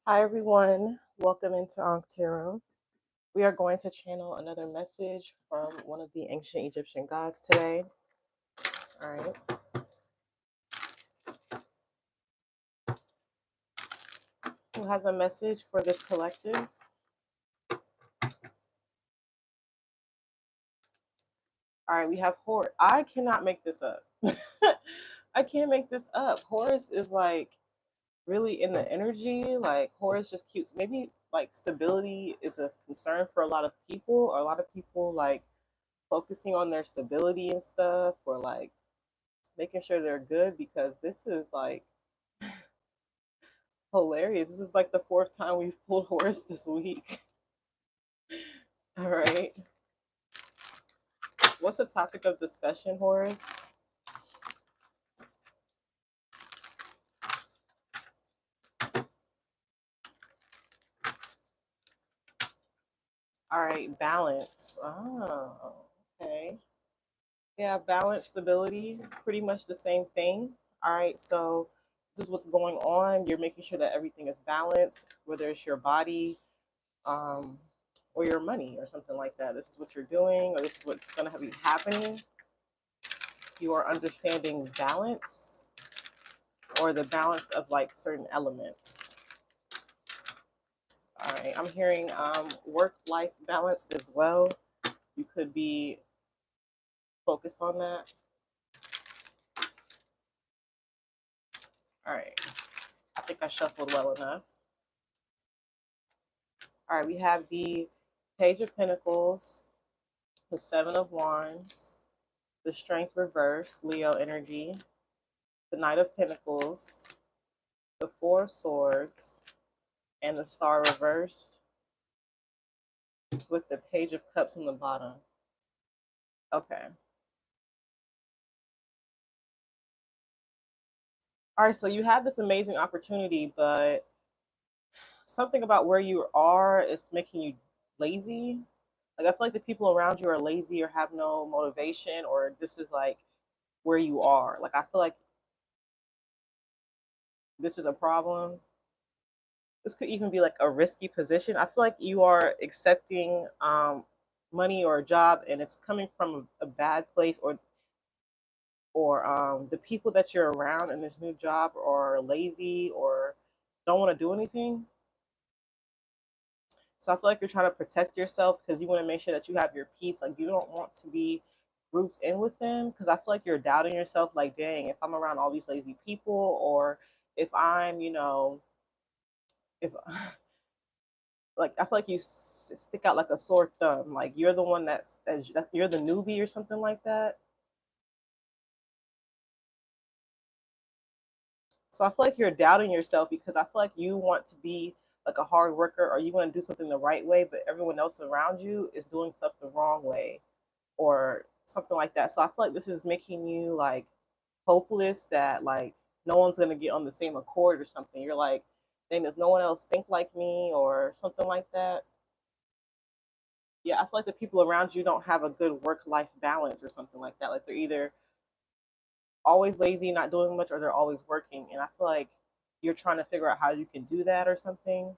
Hi, everyone. Welcome into Ankh Tarot. We are going to channel another message from one of the ancient Egyptian gods today. All right. Who has a message for this collective? All right. We have Horus. I cannot make this up. I can't make this up. Horus is like really in the energy. Like Horus just keeps, maybe like stability is a concern for a lot of people, or a lot of people like focusing on their stability and stuff, or like making sure they're good, because this is like hilarious. This is like the fourth time we've pulled Horus this week. All right. What's the topic of discussion, Horus? All right, balance. Oh, okay. Yeah, balance, stability, pretty much the same thing. All right, so this is what's going on. You're making sure that everything is balanced, whether it's your body, um, or your money, or something like that. This is what you're doing, or this is what's going to be happening. You are understanding balance, or the balance of like certain elements. All right, I'm hearing work-life balance as well. You could be focused on that. All right, I think I shuffled well enough. All right, we have the Page of Pentacles, the Seven of Wands, the Strength reverse, Leo energy, the Knight of Pentacles, the Four of Swords, and the Star reversed, with the Page of Cups on the bottom. Okay. All right, so you had this amazing opportunity, but something about where you are is making you lazy. Like I feel like the people around you are lazy or have no motivation, or this is like where you are. Like I feel like this is a problem. This could even be like a risky position. I feel like you are accepting money or a job, and it's coming from a bad place, or the people that you're around in this new job are lazy or don't want to do anything. So I feel like you're trying to protect yourself because you want to make sure that you have your peace. Like you don't want to be grouped in with them, because I feel like you're doubting yourself. Like, dang, if I'm around all these lazy people, or if I'm, if like I feel like you stick out like a sore thumb. Like you're the one that you're the newbie or something like that. So I feel like you're doubting yourself because I feel like you want to be like a hard worker, or you want to do something the right way, but everyone else around you is doing stuff the wrong way, or something like that. So I feel like this is making you like hopeless, that like no one's gonna get on the same accord or something. You're like, then does no one else think like me, or something like that. Yeah, I feel like the people around you don't have a good work-life balance or something like that. Like they're either always lazy, not doing much, or they're always working. And I feel like you're trying to figure out how you can do that or something.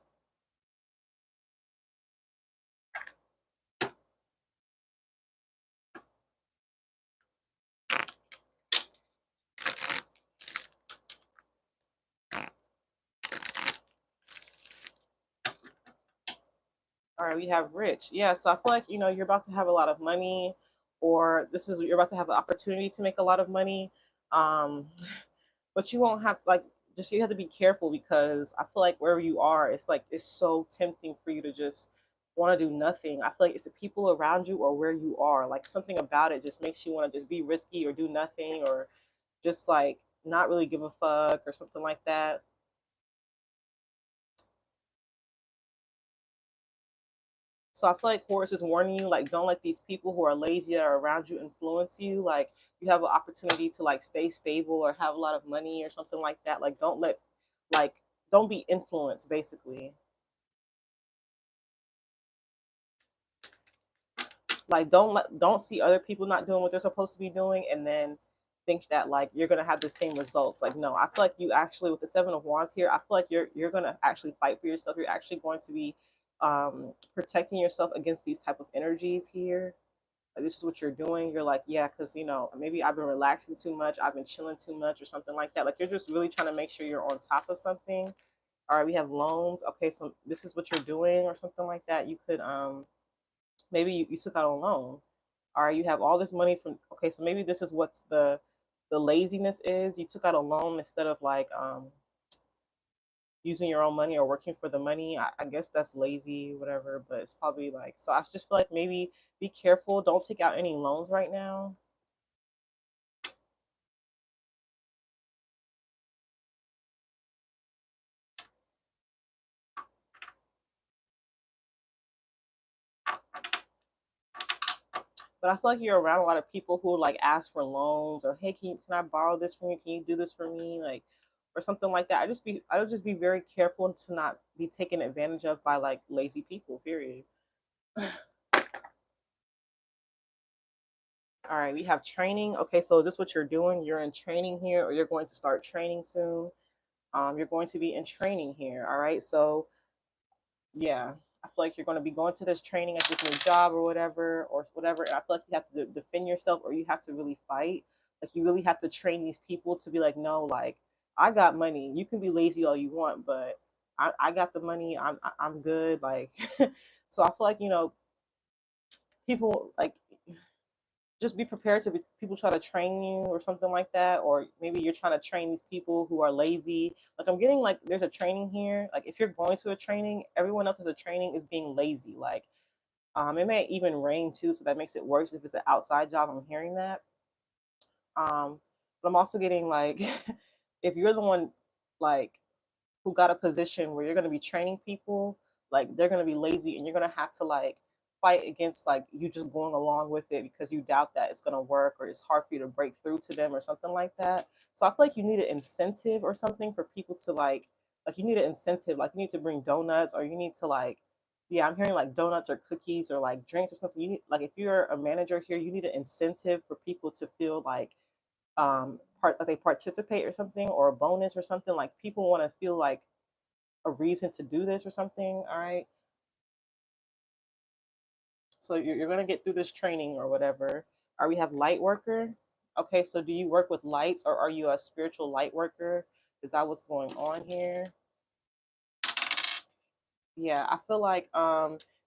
All right, we have rich. Yeah, so I feel like you're about to have a lot of money, or this is you're about to have an opportunity to make a lot of money. Um, but you won't have like, just you have to be careful, because I feel like wherever you are, it's like it's so tempting for you to just want to do nothing. I feel like it's the people around you or where you are. Like something about it just makes you want to just be risky or do nothing, or just like not really give a fuck or something like that. So I feel like Horus is warning you, like, don't let these people who are lazy that are around you influence you. Like, you have an opportunity to like stay stable or have a lot of money or something like that. Like, like, don't be influenced, basically. Like, don't see other people not doing what they're supposed to be doing, and then think that like you're gonna have the same results. Like, no, I feel like you actually, with the Seven of Wands here, I feel like you're gonna actually fight for yourself. You're actually going to be protecting yourself against these type of energies here. Like, this is what you're doing. You're like, yeah, because maybe I've been relaxing too much, I've been chilling too much, or something like that. Like, you're just really trying to make sure you're on top of something. All right, we have loans. Okay, so this is what you're doing, or something like that. You could maybe you took out a loan. All right, you have all this money from. Okay, so maybe this is what's the laziness is. You took out a loan instead of like using your own money or working for the money. I guess that's lazy, whatever. But it's probably like, so I just feel like maybe be careful. Don't take out any loans right now. But I feel like you're around a lot of people who like ask for loans, or hey, can I borrow this from you? Can you do this for me? Like, or something like that. I would just be very careful to not be taken advantage of by like lazy people. Period. All right, we have training. Okay, so is this what you're doing? You're in training here, or you're going to start training soon? You're going to be in training here. All right, so yeah, I feel like you're going to be going to this training at this new job or whatever, or whatever. I feel like you have to defend yourself, or you have to really fight. Like, you really have to train these people to be like, no, like, I got money. You can be lazy all you want, but I got the money. I'm good. Like, so I feel like people like, just be prepared to be, people try to train you or something like that, or maybe you're trying to train these people who are lazy. Like, I'm getting like there's a training here. Like, if you're going to a training, everyone else at the training is being lazy. Like, it may even rain too, so that makes it worse if it's an outside job. I'm hearing that. But I'm also getting like, if you're the one like who got a position where you're going to be training people, like, they're going to be lazy, and you're going to have to like fight against like you just going along with it because you doubt that it's going to work, or it's hard for you to break through to them or something like that. So I feel like you need an incentive or something for people to like you need an incentive, like you need to bring donuts, or you need to like, yeah, I'm hearing like donuts or cookies or like drinks or something. You need, like, if you're a manager here, you need an incentive for people to feel like part that they participate or something, or a bonus or something. Like, people want to feel like a reason to do this or something. All right, so you're going to get through this training or whatever. Or we have light worker. Okay, so do you work with lights, or are you a spiritual light worker? Is that what's going on here? Yeah, I feel like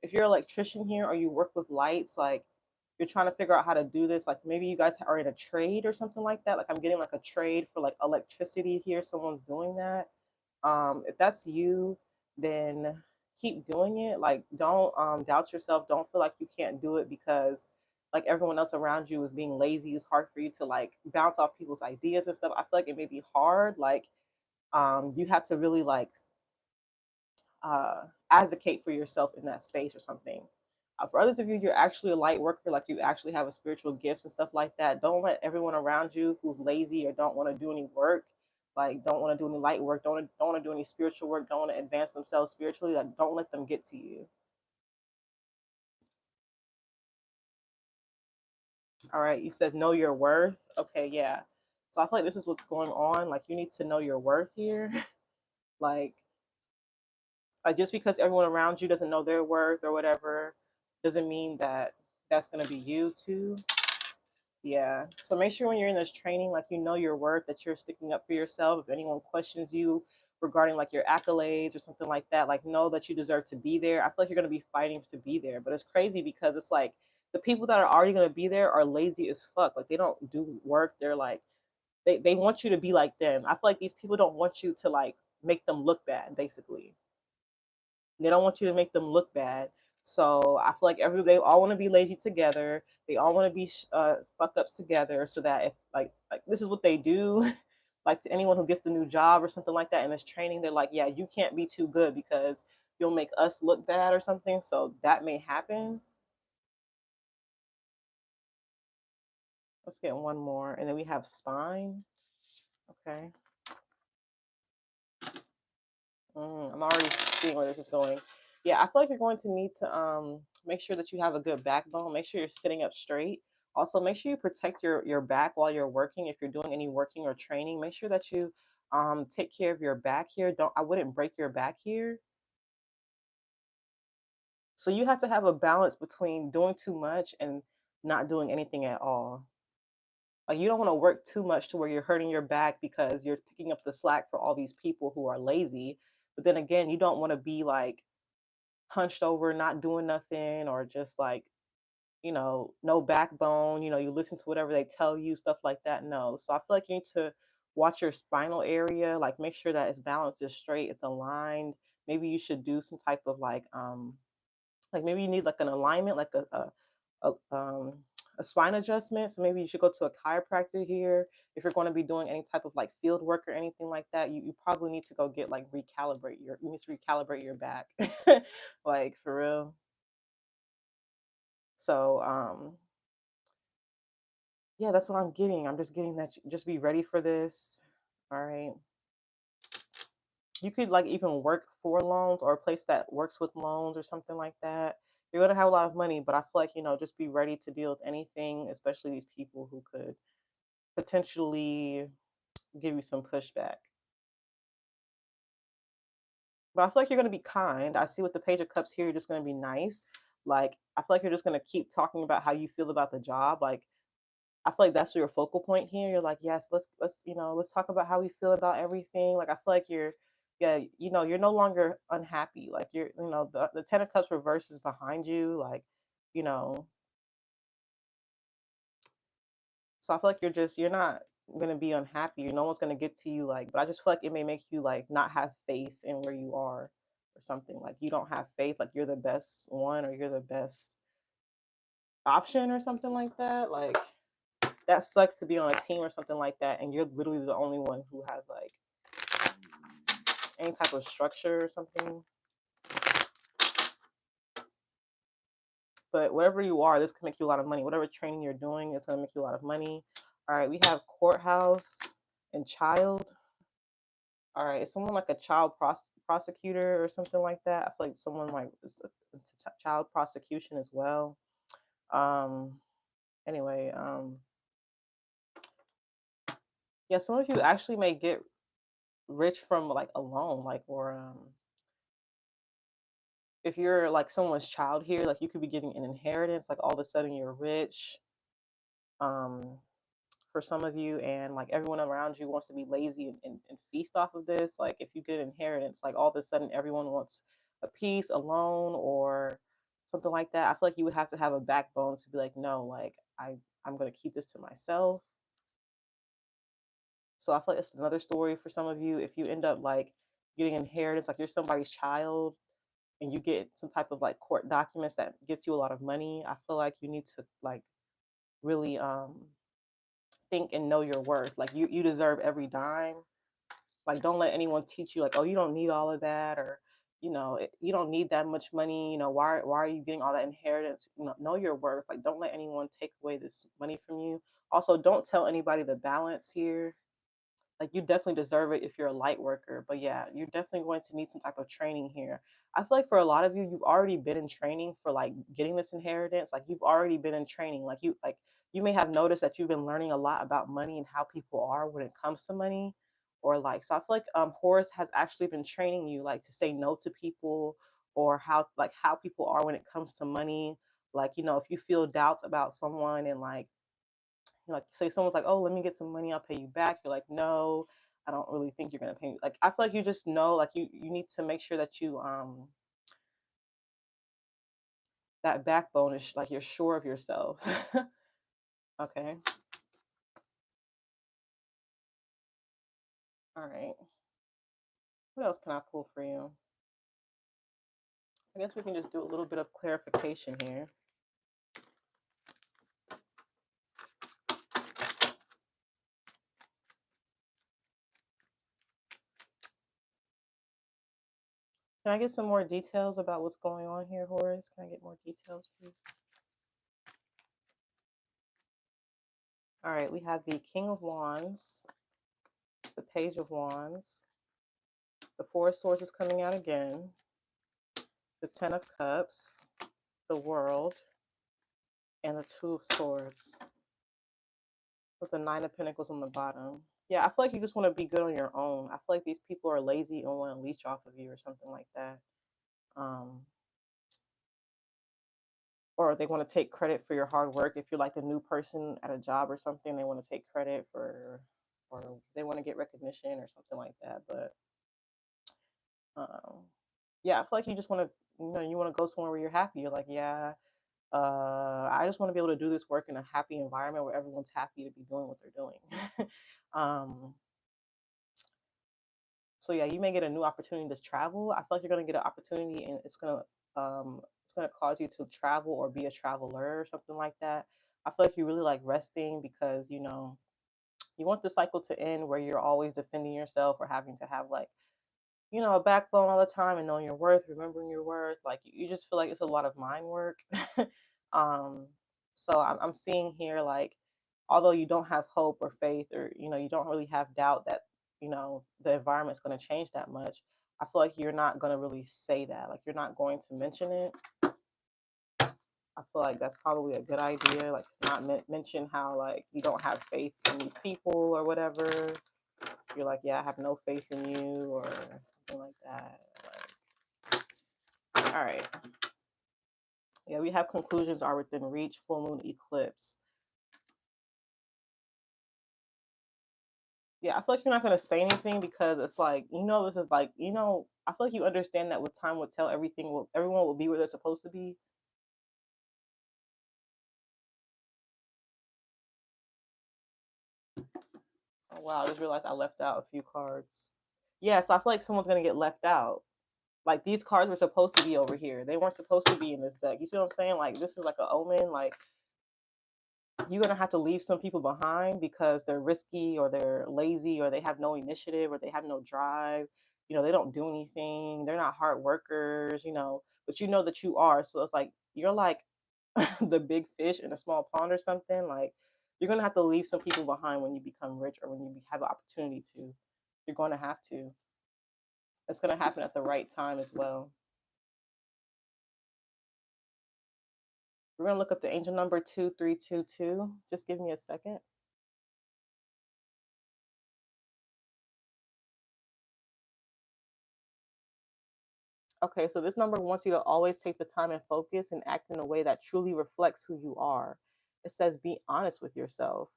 if you're an electrician here, or you work with lights, like, you're trying to figure out how to do this. Like, maybe you guys are in a trade or something like that. Like, I'm getting like a trade for like electricity here. Someone's doing that. If that's you, then keep doing it. Like, don't doubt yourself. Don't feel like you can't do it because like everyone else around you is being lazy. It's hard for you to like bounce off people's ideas and stuff. I feel like it may be hard. Like, you have to really like advocate for yourself in that space or something. For others of you, you're actually a light worker, like you actually have a spiritual gifts and stuff like that. Don't let everyone around you who's lazy or don't want to do any work, like don't want to do any light work, don't want to do any spiritual work, don't want to advance themselves spiritually, like don't let them get to you. All right, you said know your worth. Okay, yeah. So I feel like this is what's going on. Like, you need to know your worth here. like just because everyone around you doesn't know their worth or whatever, doesn't mean that that's going to be you too. Yeah. So make sure when you're in this training, like, you know your worth, that you're sticking up for yourself. If anyone questions you regarding like your accolades or something like that, like, know that you deserve to be there. I feel like you're going to be fighting to be there, but it's crazy because it's like the people that are already going to be there are lazy as fuck. Like, they don't do work. They're like, they want you to be like them. I feel like these people don't want you to like make them look bad, basically. They don't want you to make them look bad. So I feel like they all want to be lazy together. They all want to be fuck ups together, so that if like this is what they do, like to anyone who gets the new job or something like that in this training, they're like, yeah, you can't be too good because you'll make us look bad or something. So that may happen. Let's get one more, and then we have spine. Okay. I'm already seeing where this is going. Yeah, I feel like you're going to need to make sure that you have a good backbone. Make sure you're sitting up straight. Also, make sure you protect your back while you're working. If you're doing any working or training, make sure that you take care of your back here. Don't I wouldn't break your back here. So you have to have a balance between doing too much and not doing anything at all. Like you don't want to work too much to where you're hurting your back because you're picking up the slack for all these people who are lazy. But then again, you don't want to be like hunched over, not doing nothing, or just like, no backbone. You listen to whatever they tell you, stuff like that. No. So I feel like you need to watch your spinal area, like make sure that it's balanced, it's straight, it's aligned. Maybe you should do some type of like maybe you need like an alignment, like a spine adjustment. So maybe you should go to a chiropractor here. If you're going to be doing any type of like field work or anything like that, you probably need to go get like you need to recalibrate your back. Like for real. So yeah, that's what I'm getting. I'm just getting that just be ready for this. All right. You could like even work for loans or a place that works with loans or something like that. You're gonna have a lot of money, but I feel like, just be ready to deal with anything, especially these people who could potentially give you some pushback. But I feel like you're gonna be kind. I see with the Page of Cups here, you're just gonna be nice. Like I feel like you're just gonna keep talking about how you feel about the job. Like I feel like that's your focal point here. You're like, yes, let's talk about how we feel about everything. Like I feel like yeah, you're no longer unhappy. Like the Ten of Cups reverse is behind you. Like, you know, so I feel like you're not gonna be unhappy. No one's gonna get to you. Like, but I just feel like it may make you like not have faith in where you are or something. Like you don't have faith. Like you're the best one or you're the best option or something like that. Like that sucks to be on a team or something like that, and you're literally the only one who has like any type of structure or something. But whatever you are, this can make you a lot of money. Whatever training you're doing is going to make you a lot of money. All right, we have courthouse and child. All right, is someone like a child prosecutor or something like that? I feel like someone like it's child prosecution as well. Um. Anyway, yeah, some of you actually may get rich from like a loan, like or if you're like someone's child here, like you could be getting an inheritance, like all of a sudden you're rich. Um, for some of you, and like everyone around you wants to be lazy and feast off of this. Like if you get an inheritance, like all of a sudden everyone wants a piece, a loan, or something like that. I feel like you would have to have a backbone to be like, no, like I'm gonna keep this to myself. So I feel like it's another story for some of you. If you end up like getting inheritance, like you're somebody's child and you get some type of like court documents that gets you a lot of money, I feel like you need to like really think and know your worth. Like you deserve every dime. Like don't let anyone teach you like, oh, you don't need all of that, or you don't need that much money. Why are you getting all that inheritance? Know your worth. Like don't let anyone take away this money from you. Also, don't tell anybody the balance here. Like you definitely deserve it if you're a light worker. But yeah, you're definitely going to need some type of training here. I feel like for a lot of you, you've already been in training for like getting this inheritance. Like you've already been in training. You may have noticed that you've been learning a lot about money and how people are when it comes to money. Or like so I feel like Horus has actually been training you like to say no to people, or how people are when it comes to money. Like, if you feel doubts about someone and like say someone's like, oh, let me get some money, I'll pay you back. You're like, no, I don't really think you're gonna pay me. Like I feel like you just know, like you need to make sure that you that backbone is like you're sure of yourself. Okay. All right. What else can I pull for you? I guess we can just do a little bit of clarification here. Can I get some more details about what's going on here, Horace? Can I get more details, please? All right, we have the King of Wands, the Page of Wands, the Four of Swords is coming out again, the Ten of Cups, the World, and the Two of Swords with the Nine of Pentacles on the bottom. Yeah, I feel like you just want to be good on your own. I feel like these people are lazy and want to leech off of you or something like that. Um, or they want to take credit for your hard work. If you're like a new person at a job or something, they want to take credit for, or they want to get recognition or something like that. But um, yeah, I feel like you just want to, you want to go somewhere where you're happy. You're like, yeah, I just want to be able to do this work in a happy environment where everyone's happy to be doing what they're doing. um, so yeah, you may get a new opportunity to travel. I feel like you're gonna get an opportunity, and it's gonna cause you to travel or be a traveler or something like that. I feel like you really like resting because you want the cycle to end where you're always defending yourself or having to have like a backbone all the time and knowing your worth, remembering your worth. Like you just feel like it's a lot of mind work. um, so I'm seeing here like, although you don't have hope or faith, or you don't really have doubt that the environment's going to change that much. I feel like you're not going to really say that. Like you're not going to mention it. I feel like that's probably a good idea. Like to not mention how like you don't have faith in these people or whatever. You're like, yeah, I have no faith in you or something like that. Like, all right. Yeah, we have conclusions are within reach, full moon eclipse. Yeah, I feel like you're not gonna say anything because it's like, this is like, I feel like you understand that with time will tell everyone will be where they're supposed to be. Oh wow, I just realized I left out a few cards. Yeah, so I feel like someone's gonna get left out. Like these cards were supposed to be over here. They weren't supposed to be in this deck. You see what I'm saying? Like this is like an omen. Like you're gonna have to leave some people behind because they're risky or they're lazy or they have no initiative or they have no drive. They don't do anything. They're not hard workers. But you know that you are. So it's like you're like the big fish in a small pond or something. Like you're gonna have to leave some people behind when you become rich or when you have the opportunity to. You're going to have to. It's gonna happen at the right time as well. We're gonna look up the angel number 2322. Just give me a second. Okay, so this number wants you to always take the time and focus and act in a way that truly reflects who you are. It says be honest with yourself.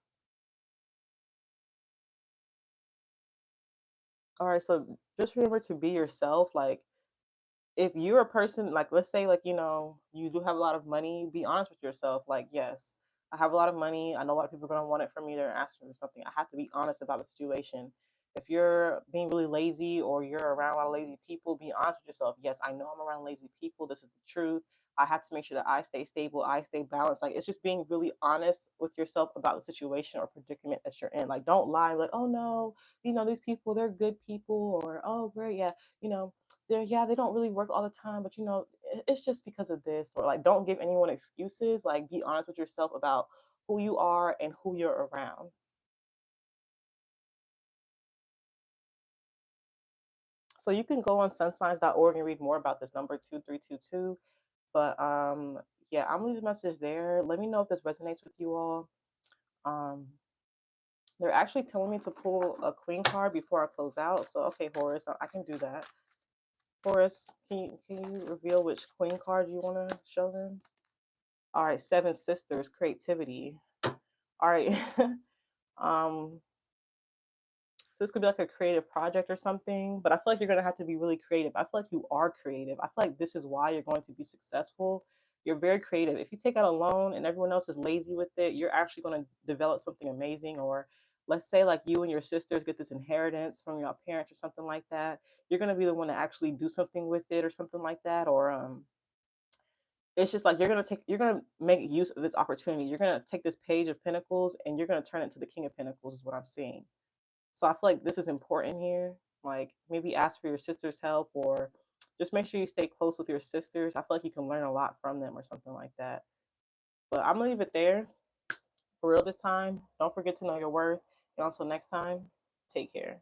All right, so just remember to be yourself. Like if you're a person, like let's say like you do have a lot of money, be honest with yourself. Like yes, I have a lot of money, I know a lot of people are going to want it from me, they're asking for something, I have to be honest about the situation. If you're being really lazy or you're around a lot of lazy people, be honest with yourself. Yes, I know I'm around lazy people, this is the truth. I have to make sure that I stay stable, I stay balanced. Like it's just being really honest with yourself about the situation or predicament that you're in. Like don't lie like, oh no, these people, they're good people, or oh great, yeah, you know they don't really work all the time, but it's just because of this. Or like don't give anyone excuses. Like be honest with yourself about who you are and who you're around. So you can go on sunsigns.org and read more about this number 2322. But yeah, I'm leaving a message there. Let me know if this resonates with you all. um they're actually telling me to pull a queen card before I close out. So okay, Horus, I can do that. Horus, can you reveal which queen card you want to show them? All right, Seven Sisters, creativity. All right. um, so this could be like a creative project or something, but I feel like you're gonna have to be really creative. I feel like you are creative. I feel like this is why you're going to be successful. You're very creative. If you take out a loan and everyone else is lazy with it, you're actually gonna develop something amazing. Or let's say like you and your sisters get this inheritance from your parents or something like that. You're gonna be the one to actually do something with it or something like that. Or it's just like you're gonna make use of this opportunity. You're gonna take this page of pentacles and you're gonna turn it to the king of pentacles is what I'm seeing. So I feel like this is important here. Like maybe ask for your sister's help or just make sure you stay close with your sisters. I feel like you can learn a lot from them or something like that. But I'm gonna leave it there for real this time. Don't forget to know your worth. And until next time, take care.